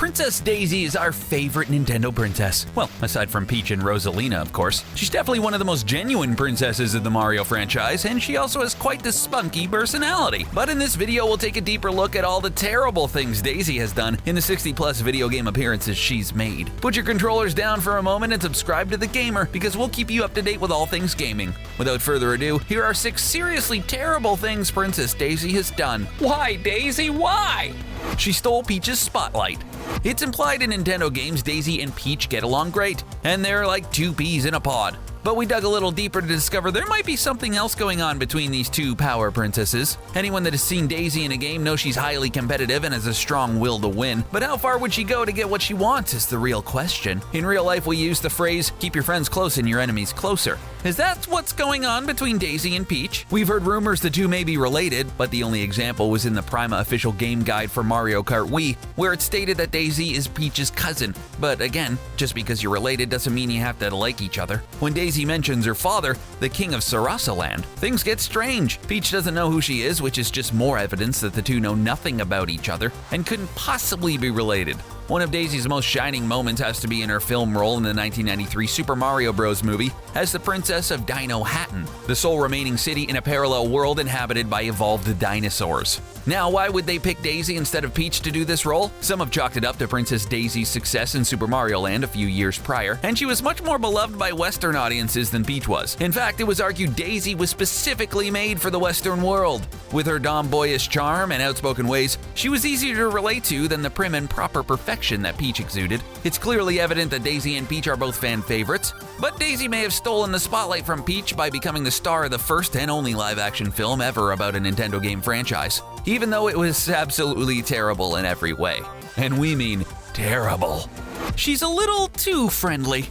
Princess Daisy is our favorite Nintendo princess. Well, aside from Peach and Rosalina, of course. She's definitely one of the most genuine princesses of the Mario franchise, and she also has quite the spunky personality. But in this video, we'll take a deeper look at all the terrible things Daisy has done in the 60+ video game appearances she's made. Put your controllers down for a moment and subscribe to The Gamer, because we'll keep you up to date with all things gaming. Without further ado, here are 6 seriously terrible things Princess Daisy has done. Why, Daisy, why? She stole Peach's spotlight. It's implied in Nintendo games Daisy and Peach get along great, and they're like two peas in a pod. But we dug a little deeper to discover there might be something else going on between these two power princesses. Anyone that has seen Daisy in a game knows she's highly competitive and has a strong will to win. But how far would she go to get what she wants is the real question. In real life, we use the phrase, keep your friends close and your enemies closer. Is that what's going on between Daisy and Peach? We've heard rumors the two may be related, but the only example was in the Prima official game guide for Mario Kart Wii, where it stated that Daisy is Peach's cousin. But again, just because you're related doesn't mean you have to like each other. When Daisy mentions her father, the king of Sarasaland, things get strange. Peach doesn't know who she is, which is just more evidence that the two know nothing about each other and couldn't possibly be related. One of Daisy's most shining moments has to be in her film role in the 1993 Super Mario Bros. Movie as the Princess of Dino Hatton, the sole remaining city in a parallel world inhabited by evolved dinosaurs. Now, why would they pick Daisy instead of Peach to do this role? Some have chalked it up to Princess Daisy's success in Super Mario Land a few years prior, and she was much more beloved by Western audiences than Peach was. In fact, it was argued Daisy was specifically made for the Western world. With her tomboyish charm and outspoken ways, she was easier to relate to than the prim and proper perfection that Peach exuded. It's clearly evident that Daisy and Peach are both fan favorites, but Daisy may have stolen the spotlight from Peach by becoming the star of the first and only live-action film ever about a Nintendo game franchise, even though it was absolutely terrible in every way. And we mean terrible. She's a little too friendly.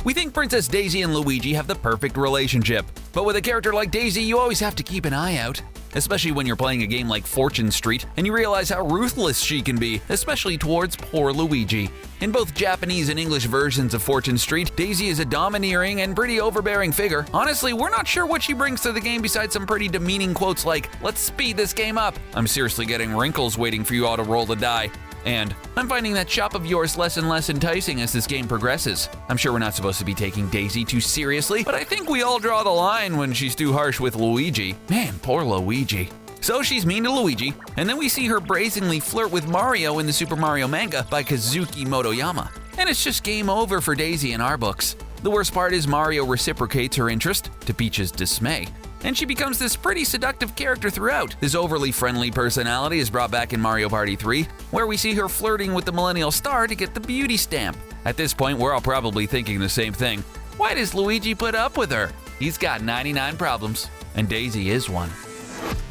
We think Princess Daisy and Luigi have the perfect relationship, but with a character like Daisy, you always have to keep an eye out. Especially when you're playing a game like Fortune Street and you realize how ruthless she can be, especially towards poor Luigi. In both Japanese and English versions of Fortune Street, Daisy is a domineering and pretty overbearing figure. Honestly, we're not sure what she brings to the game besides some pretty demeaning quotes like, "Let's speed this game up. I'm seriously getting wrinkles waiting for you all to roll the die." And, "I'm finding that shop of yours less and less enticing as this game progresses." I'm sure we're not supposed to be taking Daisy too seriously, but I think we all draw the line when she's too harsh with Luigi. Man, poor Luigi. So she's mean to Luigi, and then we see her brazenly flirt with Mario in the Super Mario manga by Kazuki Motoyama. And it's just game over for Daisy in our books. The worst part is Mario reciprocates her interest, to Peach's dismay, and she becomes this pretty seductive character throughout. This overly friendly personality is brought back in Mario Party 3, where we see her flirting with the Millennial Star to get the beauty stamp. At this point, we're all probably thinking the same thing. Why does Luigi put up with her? He's got 99 problems, and Daisy is one.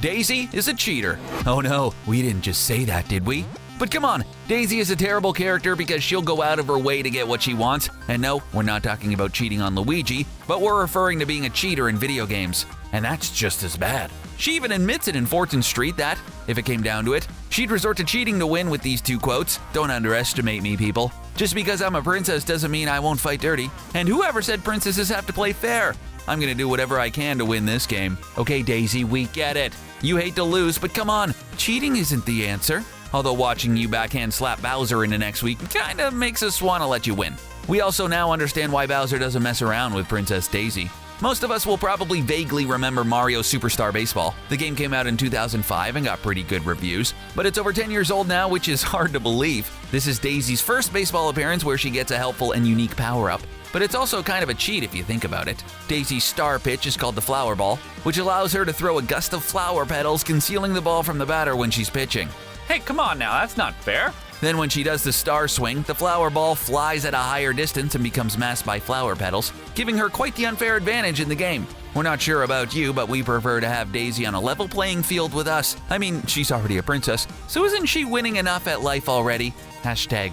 Daisy is a cheater. Oh no, we didn't just say that, did we? But come on, Daisy is a terrible character because she'll go out of her way to get what she wants. And no, we're not talking about cheating on Luigi, but we're referring to being a cheater in video games. And that's just as bad. She even admits it in Fortune Street that, if it came down to it, she'd resort to cheating to win with these two quotes. "Don't underestimate me, people. Just because I'm a princess doesn't mean I won't fight dirty. And whoever said princesses have to play fair? I'm gonna do whatever I can to win this game." Okay, Daisy, we get it. You hate to lose, but come on, cheating isn't the answer. Although watching you backhand slap Bowser into next week kinda makes us wanna let you win. We also now understand why Bowser doesn't mess around with Princess Daisy. Most of us will probably vaguely remember Mario Superstar Baseball. The game came out in 2005 and got pretty good reviews, but it's over 10 years old now, which is hard to believe. This is Daisy's first baseball appearance where she gets a helpful and unique power-up. But it's also kind of a cheat if you think about it. Daisy's star pitch is called the flower ball, which allows her to throw a gust of flower petals, concealing the ball from the batter when she's pitching. Hey, come on now, that's not fair. Then when she does the star swing, the flower ball flies at a higher distance and becomes masked by flower petals, giving her quite the unfair advantage in the game. We're not sure about you, but we prefer to have Daisy on a level playing field with us. I mean, she's already a princess, so isn't she winning enough at life already?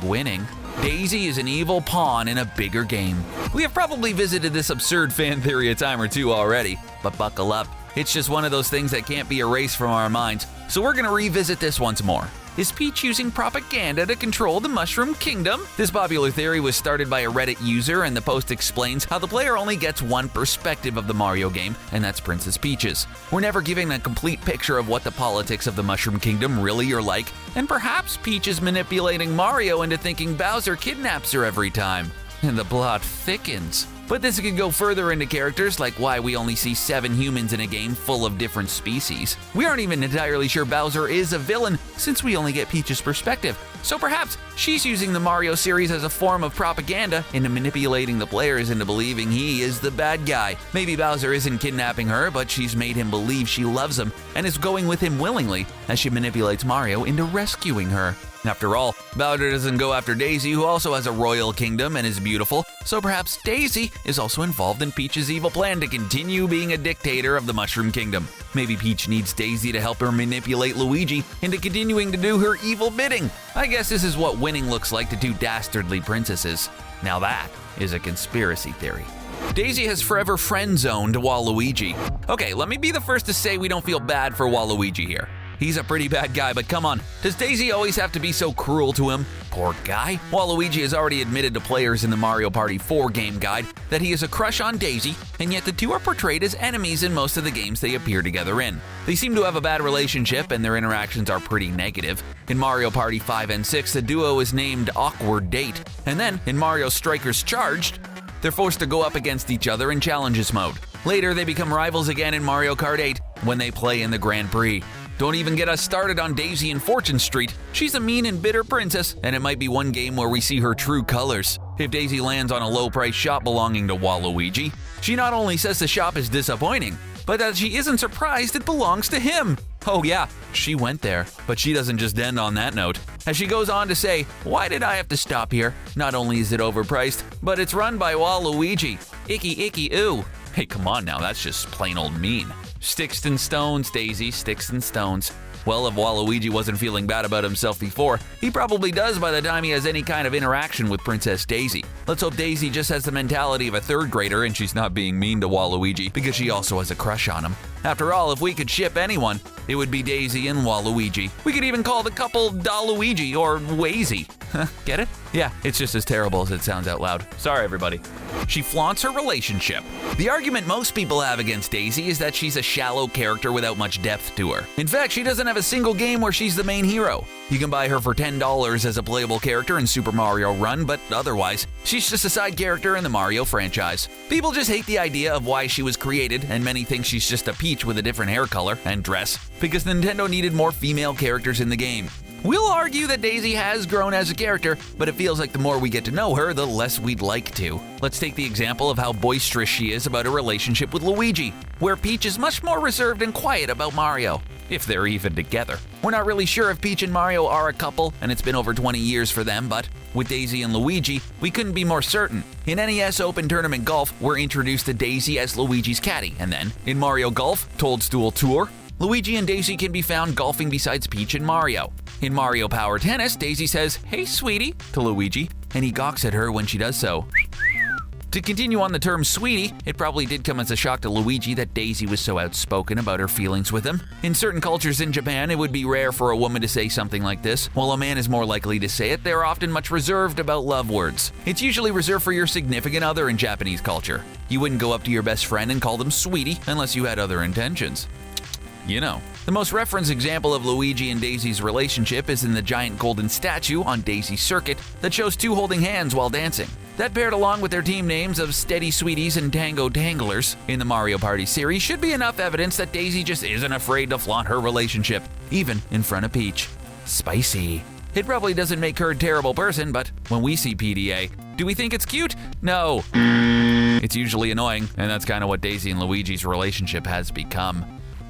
#winning. Daisy is an evil pawn in a bigger game. We have probably visited this absurd fan theory a time or two already, but buckle up. It's just one of those things that can't be erased from our minds. So we're gonna revisit this once more. Is Peach using propaganda to control the Mushroom Kingdom? This popular theory was started by a Reddit user, and the post explains how the player only gets one perspective of the Mario game, and that's Princess Peach's. We're never given a complete picture of what the politics of the Mushroom Kingdom really are like, and perhaps Peach is manipulating Mario into thinking Bowser kidnaps her every time. And the plot thickens. But this could go further into characters, like why we only see 7 humans in a game full of different species. We aren't even entirely sure Bowser is a villain, since we only get Peach's perspective. So perhaps she's using the Mario series as a form of propaganda into manipulating the players into believing he is the bad guy. Maybe Bowser isn't kidnapping her, but she's made him believe she loves him and is going with him willingly as she manipulates Mario into rescuing her. After all, Bowser doesn't go after Daisy, who also has a royal kingdom and is beautiful, so perhaps Daisy is also involved in Peach's evil plan to continue being a dictator of the Mushroom Kingdom. Maybe Peach needs Daisy to help her manipulate Luigi into continuing to do her evil bidding. I guess this is what winning looks like to 2 dastardly princesses. Now that is a conspiracy theory. Daisy has forever friend-zoned Waluigi. Okay, let me be the first to say we don't feel bad for Waluigi here. He's a pretty bad guy, but come on, does Daisy always have to be so cruel to him? Poor guy. Waluigi has already admitted to players in the Mario Party 4 game guide that he has a crush on Daisy, and yet the two are portrayed as enemies in most of the games they appear together in. They seem to have a bad relationship, and their interactions are pretty negative. In Mario Party 5 and 6, the duo is named Awkward Date, and then in Mario Strikers Charged, they're forced to go up against each other in challenges mode. Later, they become rivals again in Mario Kart 8 when they play in the Grand Prix. Don't even get us started on Daisy in Fortune Street. She's a mean and bitter princess, and it might be one game where we see her true colors. If Daisy lands on a low-price shop belonging to Waluigi, she not only says the shop is disappointing, but that she isn't surprised it belongs to him. Oh yeah, she went there, but she doesn't just end on that note. As she goes on to say, "Why did I have to stop here? Not only is it overpriced, but it's run by Waluigi. Icky, icky, ooh." Hey, come on now, that's just plain old mean. Sticks and stones, Daisy, sticks and stones. Well, if Waluigi wasn't feeling bad about himself before, he probably does by the time he has any kind of interaction with Princess Daisy. Let's hope Daisy just has the mentality of a 3rd grader and she's not being mean to Waluigi because she also has a crush on him. After all, if we could ship anyone, it would be Daisy and Waluigi. We could even call the couple Daluigi or Wazy. Get it? Yeah, it's just as terrible as it sounds out loud. Sorry, everybody. She flaunts her relationship. The argument most people have against Daisy is that she's a shallow character without much depth to her. In fact, she doesn't have a single game where she's the main hero. You can buy her for $10 as a playable character in Super Mario Run, but otherwise, she's just a side character in the Mario franchise. People just hate the idea of why she was created, and many think she's just a Peach with a different hair color and dress, because Nintendo needed more female characters in the game. We'll argue that Daisy has grown as a character, but it feels like the more we get to know her, the less we'd like to. Let's take the example of how boisterous she is about her relationship with Luigi, where Peach is much more reserved and quiet about Mario, if they're even together. We're not really sure if Peach and Mario are a couple, and it's been over 20 years for them, but with Daisy and Luigi, we couldn't be more certain. In NES Open Tournament Golf, we're introduced to Daisy as Luigi's caddy, and then, in Mario Golf Toadstool Tour, Luigi and Daisy can be found golfing besides Peach and Mario. In Mario Power Tennis, Daisy says, "Hey, sweetie," to Luigi, and he gawks at her when she does so. To continue on the term sweetie, it probably did come as a shock to Luigi that Daisy was so outspoken about her feelings with him. In certain cultures in Japan, it would be rare for a woman to say something like this. While a man is more likely to say it, they're often much reserved about love words. It's usually reserved for your significant other in Japanese culture. You wouldn't go up to your best friend and call them sweetie unless you had other intentions. You know. The most referenced example of Luigi and Daisy's relationship is in the giant golden statue on Daisy's circuit that shows 2 holding hands while dancing. That paired along with their team names of Steady Sweeties and Tango Tanglers in the Mario Party series should be enough evidence that Daisy just isn't afraid to flaunt her relationship, even in front of Peach. Spicy. It probably doesn't make her a terrible person, but when we see PDA, do we think it's cute? No. It's usually annoying, and that's kind of what Daisy and Luigi's relationship has become.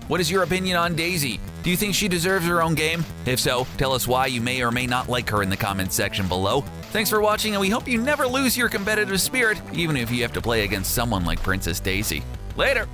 What is your opinion on Daisy? Do you think she deserves her own game? If so, tell us why you may or may not like her in the comments section below. Thanks for watching, and we hope you never lose your competitive spirit, even if you have to play against someone like Princess Daisy. Later!